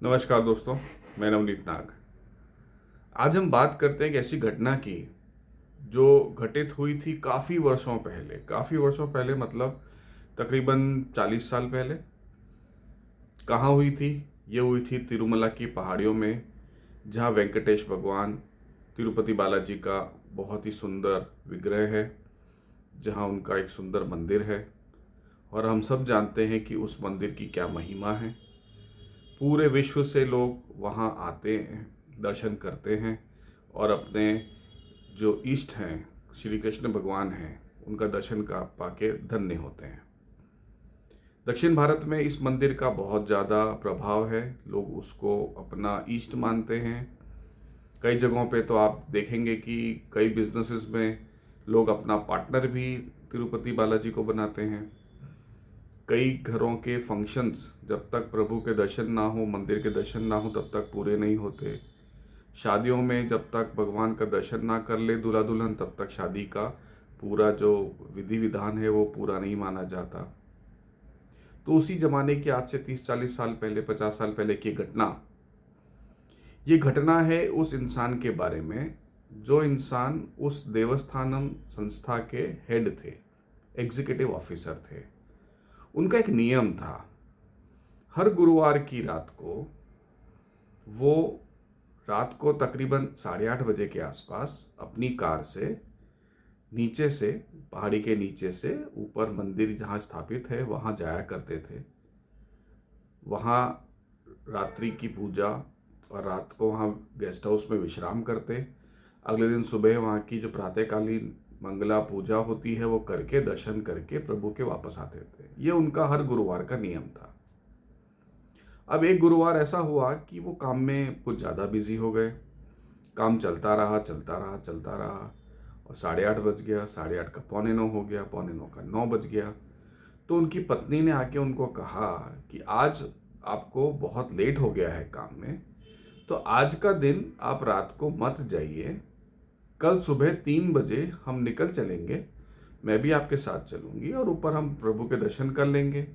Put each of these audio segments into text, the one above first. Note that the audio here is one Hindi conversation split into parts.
नमस्कार दोस्तों, मैं नवनीत नाग। आज हम बात करते हैं एक ऐसी घटना की जो घटित हुई थी काफ़ी वर्षों पहले मतलब तकरीबन 40 साल पहले। कहाँ हुई थी? ये हुई थी तिरुमला की पहाड़ियों में, जहाँ वेंकटेश भगवान तिरुपति बालाजी का बहुत ही सुंदर विग्रह है, जहाँ उनका एक सुंदर मंदिर है। और हम सब जानते हैं कि उस मंदिर की क्या महिमा है। पूरे विश्व से लोग वहाँ आते हैं, दर्शन करते हैं और अपने जो इष्ट हैं, श्री कृष्ण भगवान हैं, उनका दर्शन का पाके धन्य होते हैं। दक्षिण भारत में इस मंदिर का बहुत ज़्यादा प्रभाव है। लोग उसको अपना इष्ट मानते हैं। कई जगहों पे तो आप देखेंगे कि कई बिजनेसेस में लोग अपना पार्टनर भी तिरुपति बालाजी को बनाते हैं। कई घरों के फंक्शंस जब तक प्रभु के दर्शन ना हो, मंदिर के दर्शन ना हो, तब तक पूरे नहीं होते। शादियों में जब तक भगवान का दर्शन ना कर ले दूल्हा दुल्हन, तब तक शादी का पूरा जो विधि विधान है वो पूरा नहीं माना जाता। तो उसी जमाने की आज से 30-40 साल पहले, 50 साल पहले की घटना, ये घटना है उस इंसान के बारे में जो इंसान उस देवस्थानम संस्था के हेड थे, एग्जीक्यूटिव ऑफिसर थे। उनका एक नियम था, हर गुरुवार की रात को वो रात को तकरीबन 8:30 बजे के आसपास अपनी कार से नीचे से, पहाड़ी के नीचे से ऊपर मंदिर जहाँ स्थापित है वहाँ जाया करते थे। वहाँ रात्रि की पूजा और रात को वहाँ गेस्ट हाउस में विश्राम करते। अगले दिन सुबह वहाँ की जो प्रातःकालीन मंगला पूजा होती है वो करके, दर्शन करके प्रभु के वापस आते थे। ये उनका हर गुरुवार का नियम था। अब एक गुरुवार ऐसा हुआ कि वो काम में कुछ ज़्यादा बिजी हो गए। काम चलता रहा चलता रहा चलता रहा और 8:30 बज गया, 8:30 का 8:45 हो गया, 8:45 का 9 बज गया। तो उनकी पत्नी ने आके उनको कहा कि आज आपको बहुत लेट हो गया है काम में, तो आज का दिन आप रात को मत जाइए, कल सुबह 3 बजे हम निकल चलेंगे, मैं भी आपके साथ चलूँगी और ऊपर हम प्रभु के दर्शन कर लेंगे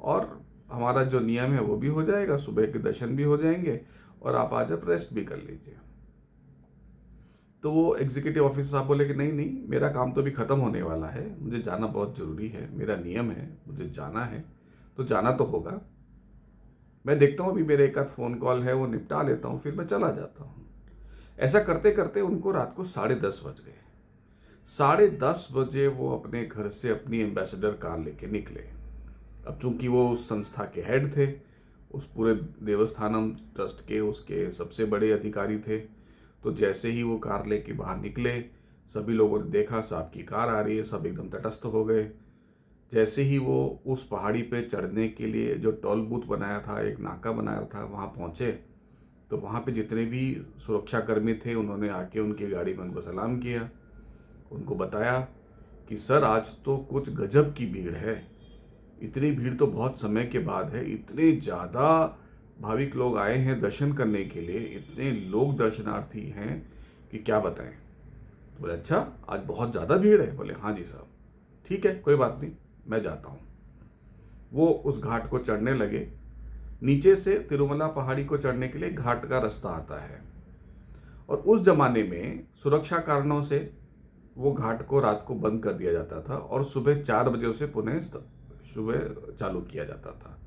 और हमारा जो नियम है वो भी हो जाएगा, सुबह के दर्शन भी हो जाएंगे और आप आज आप रेस्ट भी कर लीजिए। तो वो एग्जीक्यूटिव ऑफिसर साहब बोले कि नहीं नहीं, मेरा काम तो अभी ख़त्म होने वाला है, मुझे जाना बहुत ज़रूरी है, मेरा नियम है, मुझे जाना है तो जाना तो होगा। मैं देखता हूँ अभी मेरे एक आध फ़ोन कॉल है वो निपटा लेता हूँ, फिर मैं चला जाता हूँ। ऐसा करते करते उनको रात को 10:30 बज गए। 10:30 बजे वो अपने घर से अपनी एम्बेसडर कार लेके निकले। अब चूंकि वो उस संस्था के हेड थे, उस पूरे देवस्थानम ट्रस्ट के उसके सबसे बड़े अधिकारी थे, तो जैसे ही वो कार लेके बाहर निकले, सभी लोगों ने देखा साहब की कार आ रही है, सब एकदम तटस्थ हो गए। जैसे ही वो उस पहाड़ी पे चढ़ने के लिए जो टोल बूथ बनाया था, एक नाका बनाया था, वहाँ पहुँचे तो वहाँ पे जितने भी सुरक्षाकर्मी थे उन्होंने आके उनकी गाड़ी में उनको सलाम किया, उनको बताया कि सर आज तो कुछ गजब की भीड़ है, इतनी भीड़ तो बहुत समय के बाद है, इतने ज़्यादा भाविक लोग आए हैं दर्शन करने के लिए, इतने लोग दर्शनार्थी हैं कि क्या बताएं। तो बोले अच्छा आज बहुत ज़्यादा भीड़ है? बोले हाँ जी साहब। ठीक है कोई बात नहीं, मैं जाता हूँ। वो उस घाट को चढ़ने लगे। नीचे से तिरुमला पहाड़ी को चढ़ने के लिए घाट का रास्ता आता है और उस जमाने में सुरक्षा कारणों से वो घाट को रात को बंद कर दिया जाता था और सुबह 4 बजे उसे पुनः सुबह चालू किया जाता था।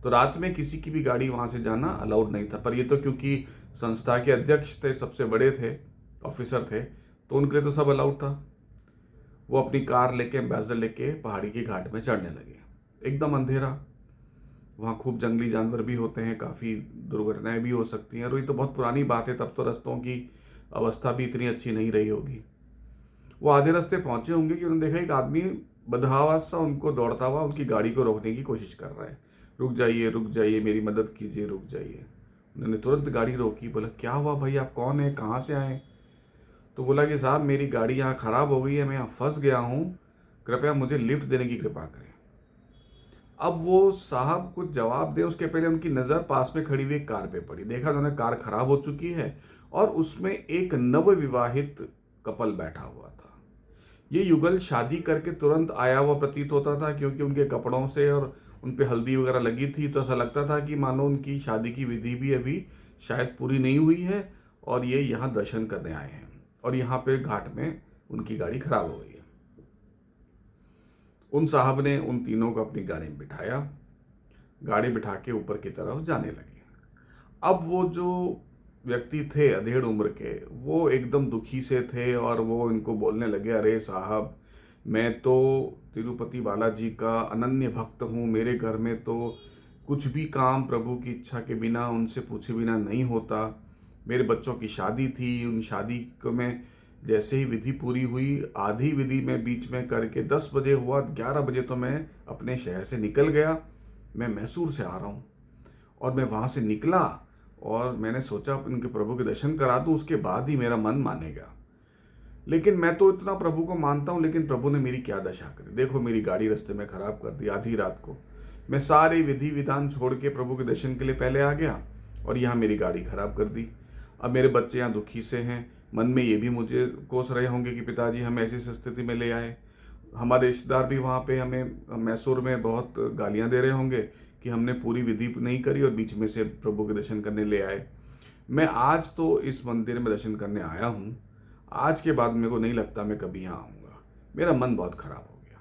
तो रात में किसी की भी गाड़ी वहाँ से जाना अलाउड नहीं था। पर ये तो क्योंकि संस्था के अध्यक्ष थे, सबसे बड़े थे, ऑफिसर थे, तो उनके लिए तो सब अलाउड था। वो अपनी कार लेके, एम्बेसडर लेके पहाड़ी के घाट में चढ़ने लगे। एकदम अंधेरा, वहाँ खूब जंगली जानवर भी होते हैं, काफ़ी दुर्घटनाएं भी हो सकती हैं और ये तो बहुत पुरानी बात है, तब तो रास्तों की अवस्था भी इतनी अच्छी नहीं रही होगी। वो आधे रास्ते पहुंचे होंगे कि उन्होंने देखा एक आदमी बदहवास सा उनको दौड़ता हुआ उनकी गाड़ी को रोकने की कोशिश कर रहा है। रुक जाइए मेरी मदद कीजिए, रुक जाइए। उन्होंने तुरंत गाड़ी रोकी। बोला क्या हुआ भाई, आप कौन है, कहाँ से आए? तो बोला कि साहब मेरी गाड़ी यहाँ ख़राब हो गई है, मैं यहाँ फंस गया हूँ, कृपया मुझे लिफ्ट देने की कृपा करें। अब वो साहब कुछ जवाब दे उसके पहले उनकी नज़र पास में खड़ी हुई एक कार पे पड़ी। देखा उन्होंने कार खराब हो चुकी है और उसमें एक नवविवाहित कपल बैठा हुआ था। ये युगल शादी करके तुरंत आया हुआ प्रतीत होता था, क्योंकि उनके कपड़ों से और उन पे हल्दी वगैरह लगी थी, तो ऐसा लगता था कि मानो उनकी शादी की विधि भी अभी शायद पूरी नहीं हुई है और ये यहाँ दर्शन करने आए हैं, और यहाँ पे घाट में उनकी गाड़ी खराब हो गई है। उन साहब ने उन तीनों को अपनी गाड़ी में बिठाया, गाड़ी बिठा के ऊपर की तरफ जाने लगे। अब वो जो व्यक्ति थे अधेड़ उम्र के, वो एकदम दुखी से थे और वो इनको बोलने लगे, अरे साहब, मैं तो तिरुपति बालाजी का अनन्य भक्त हूँ, मेरे घर में तो कुछ भी काम प्रभु की इच्छा के बिना, उनसे पूछे बिना नहीं होता। मेरे बच्चों की शादी थी, उन शादी को मैं जैसे ही विधि पूरी हुई, आधी विधि में बीच में करके 10 बजे हुआ, 11 बजे तो मैं अपने शहर से निकल गया। मैं मैसूर से आ रहा हूँ और मैं वहाँ से निकला और मैंने सोचा उनके प्रभु के दर्शन करा दूँ, उसके बाद ही मेरा मन मानेगा। लेकिन मैं तो इतना प्रभु को मानता हूँ, लेकिन प्रभु ने मेरी क्या दशा करी। देखो, मेरी गाड़ी रास्ते में खराब कर दी आधी रात को। मैं सारे विधि विधान छोड़ के प्रभु के दर्शन के लिए पहले आ गया और यहाँ मेरी गाड़ी खराब कर दी। अब मेरे बच्चे यहाँ दुखी से हैं, मन में ये भी मुझे कोस रहे होंगे कि पिताजी हमें ऐसी स्थिति में ले आए। हमारे रिश्तेदार भी वहाँ पे हमें मैसूर में बहुत गालियाँ दे रहे होंगे कि हमने पूरी विधि नहीं करी और बीच में से प्रभु के दर्शन करने ले आए। मैं आज तो इस मंदिर में दर्शन करने आया हूँ, आज के बाद मेरे को नहीं लगता मैं कभी यहाँ आऊँगा। मेरा मन बहुत खराब हो गया।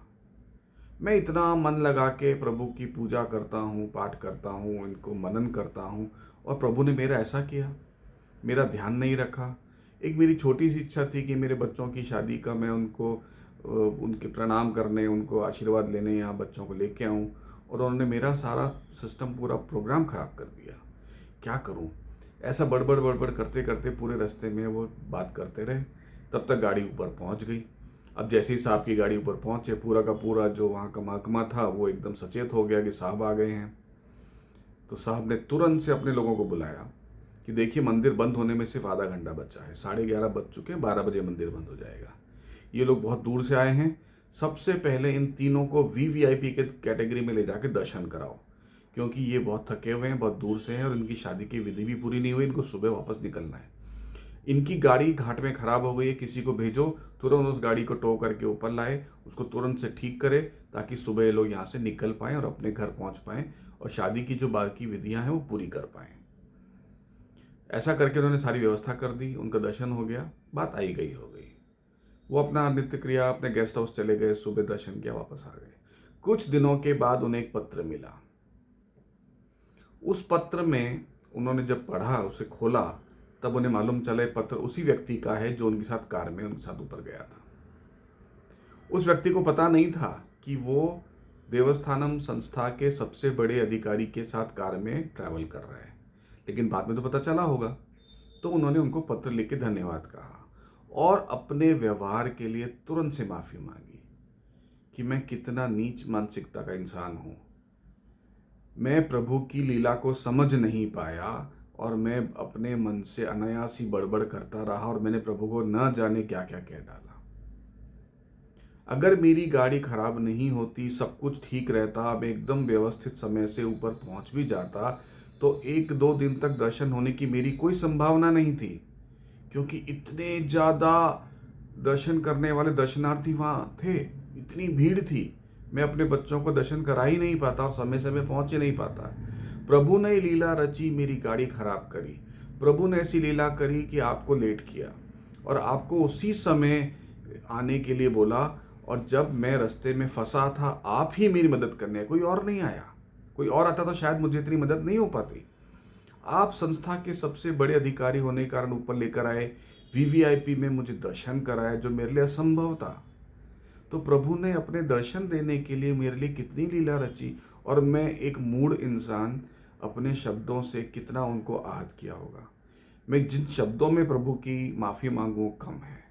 मैं इतना मन लगा के प्रभु की पूजा करता हूँ, पाठ करता हूँ, इनको मनन करता हूँ, और प्रभु ने मेरा ऐसा किया, मेरा ध्यान नहीं रखा। एक मेरी छोटी सी इच्छा थी कि मेरे बच्चों की शादी का मैं उनको उनके प्रणाम करने, उनको आशीर्वाद लेने यहाँ बच्चों को लेके आऊँ, और उन्होंने मेरा सारा सिस्टम, पूरा प्रोग्राम ख़राब कर दिया। क्या करूँ? ऐसा बड़बड़ बड़बड़ करते करते पूरे रास्ते में वो बात करते रहे, तब तक गाड़ी ऊपर पहुँच गई। अब जैसे ही साहब की गाड़ी ऊपर पहुँचे, पूरा का पूरा जो वहाँ का महकमा था वो एकदम सचेत हो गया कि साहब आ गए हैं। तो साहब ने तुरंत से अपने लोगों को बुलाया कि देखिए, मंदिर बंद होने में सिर्फ आधा घंटा बचा है, 11:30 बज चुके हैं, 12 बजे मंदिर बंद हो जाएगा। ये लोग बहुत दूर से आए हैं, सबसे पहले इन तीनों को वीवीआईपी के कैटेगरी में ले जाके दर्शन कराओ, क्योंकि ये बहुत थके हुए हैं, बहुत दूर से हैं और इनकी शादी की विधि भी पूरी नहीं हुई, इनको सुबह वापस निकलना है। इनकी गाड़ी घाट में ख़राब हो गई है, किसी को भेजो, तुरंत उस गाड़ी को टो करके ऊपर लाए, उसको तुरंत से ठीक करे, ताकि सुबह ये लोग यहाँ से निकल पाएँ और अपने घर पहुँच पाएँ और शादी की जो बाकी विधियाँ हैं वो पूरी कर पाएँ। ऐसा करके उन्होंने सारी व्यवस्था कर दी, उनका दर्शन हो गया, बात आई गई हो गई। वो अपना नित्य क्रिया अपने गेस्ट हाउस चले गए, सुबह दर्शन किया, वापस आ गए। कुछ दिनों के बाद उन्हें एक पत्र मिला। उस पत्र में उन्होंने जब पढ़ा, उसे खोला, तब उन्हें मालूम चला ये पत्र उसी व्यक्ति का है जो उनके साथ कार में उनके साथ ऊपर गया था। उस व्यक्ति को पता नहीं था कि वो देवस्थानम संस्था के सबसे बड़े अधिकारी के साथ कार में ट्रैवल कर रहा है, लेकिन बाद में तो पता चला होगा। तो उन्होंने उनको पत्र लिख के धन्यवाद कहा और अपने व्यवहार के लिए तुरंत से माफ़ी मांगी कि मैं कितना नीच मानसिकता का इंसान हूँ। मैं प्रभु की लीला को समझ नहीं पाया और मैं अपने मन से अनायास ही बड़बड़ करता रहा और मैंने प्रभु को न जाने क्या क्या कह डाला। अगर मेरी गाड़ी खराब नहीं होती, सब कुछ ठीक रहता, मैं एकदम व्यवस्थित समय से ऊपर पहुंच भी जाता, तो 1-2 दिन तक दर्शन होने की मेरी कोई संभावना नहीं थी, क्योंकि इतने ज़्यादा दर्शन करने वाले दर्शनार्थी वहाँ थे, इतनी भीड़ थी, मैं अपने बच्चों को दर्शन करा ही नहीं पाता और समय समय पहुँच ही नहीं पाता। प्रभु ने लीला रची, मेरी गाड़ी खराब करी। प्रभु ने ऐसी लीला करी कि आपको लेट किया और आपको उसी समय आने के लिए बोला, और जब मैं रास्ते में फंसा था, आप ही मेरी मदद करने, कोई और नहीं आया। कोई और आता तो शायद मुझे इतनी मदद नहीं हो पाती। आप संस्था के सबसे बड़े अधिकारी होने के कारण ऊपर लेकर आए, वीवीआईपी में मुझे दर्शन कराया, जो मेरे लिए असंभव था। तो प्रभु ने अपने दर्शन देने के लिए मेरे लिए कितनी लीला रची, और मैं एक मूढ़ इंसान अपने शब्दों से कितना उनको आहत किया होगा। मैं जिन शब्दों में प्रभु की माफ़ी मांगूँ कम है।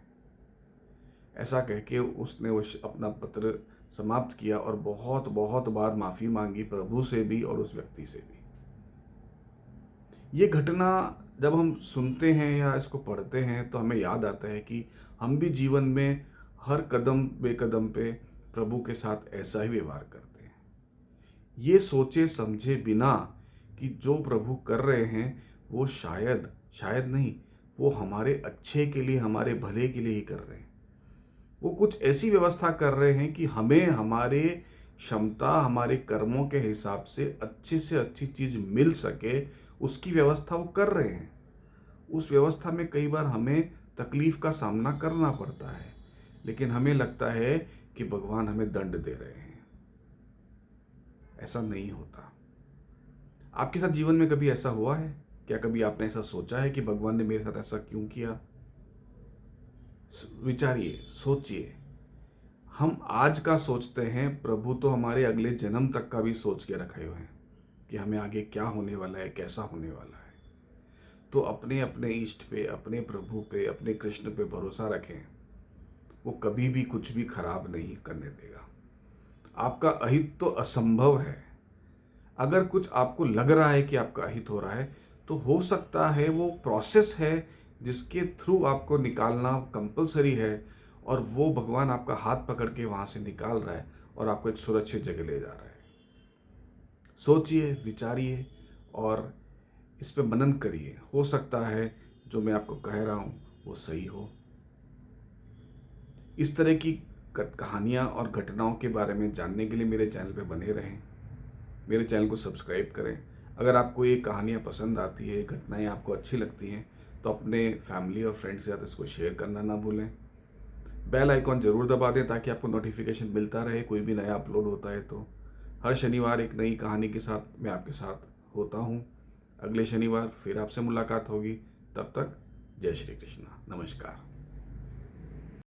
ऐसा कह के उसने अपना पत्र समाप्त किया और बहुत बहुत बार माफ़ी मांगी, प्रभु से भी और उस व्यक्ति से भी। ये घटना जब हम सुनते हैं या इसको पढ़ते हैं तो हमें याद आता है कि हम भी जीवन में हर कदम बेकदम पे प्रभु के साथ ऐसा ही व्यवहार करते हैं, ये सोचे समझे बिना कि जो प्रभु कर रहे हैं वो शायद नहीं, वो हमारे अच्छे के लिए, हमारे भले के लिए ही कर रहे हैं। वो कुछ ऐसी व्यवस्था कर रहे हैं कि हमें हमारे क्षमता हमारे कर्मों के हिसाब से अच्छी चीज़ मिल सके, उसकी व्यवस्था वो कर रहे हैं। उस व्यवस्था में कई बार हमें तकलीफ का सामना करना पड़ता है, लेकिन हमें लगता है कि भगवान हमें दंड दे रहे हैं। ऐसा नहीं होता। आपके साथ जीवन में कभी ऐसा हुआ है? क्या कभी आपने ऐसा सोचा है कि भगवान ने मेरे साथ ऐसा क्यों किया? विचारिए, सोचिए। हम आज का सोचते हैं, प्रभु तो हमारे अगले जन्म तक का भी सोच के रखे हुए हैं कि हमें आगे क्या होने वाला है, कैसा होने वाला है। तो अपने अपने इष्ट पे, अपने प्रभु पे, अपने कृष्ण पे भरोसा रखें। वो कभी भी कुछ भी खराब नहीं करने देगा। आपका अहित तो असंभव है। अगर कुछ आपको लग रहा है कि आपका अहित हो रहा है, तो हो सकता है वो प्रोसेस है जिसके थ्रू आपको निकालना कंपलसरी है, और वो भगवान आपका हाथ पकड़ के वहाँ से निकाल रहा है और आपको एक सुरक्षित जगह ले जा रहा है। सोचिए, विचारिए और इस पे मनन करिए। हो सकता है जो मैं आपको कह रहा हूँ वो सही हो। इस तरह की कहानियाँ और घटनाओं के बारे में जानने के लिए मेरे चैनल पे बने रहें। मेरे चैनल को सब्सक्राइब करें। अगर आपको ये कहानियाँ पसंद आती है, घटनाएं आपको अच्छी लगती हैं, तो अपने फैमिली और फ्रेंड्स के साथ इसको शेयर करना ना भूलें। बेल आइकॉन ज़रूर दबा दें ताकि आपको नोटिफिकेशन मिलता रहे कोई भी नया अपलोड होता है। तो हर शनिवार एक नई कहानी के साथ मैं आपके साथ होता हूँ। अगले शनिवार फिर आपसे मुलाकात होगी। तब तक जय श्री कृष्णा। नमस्कार।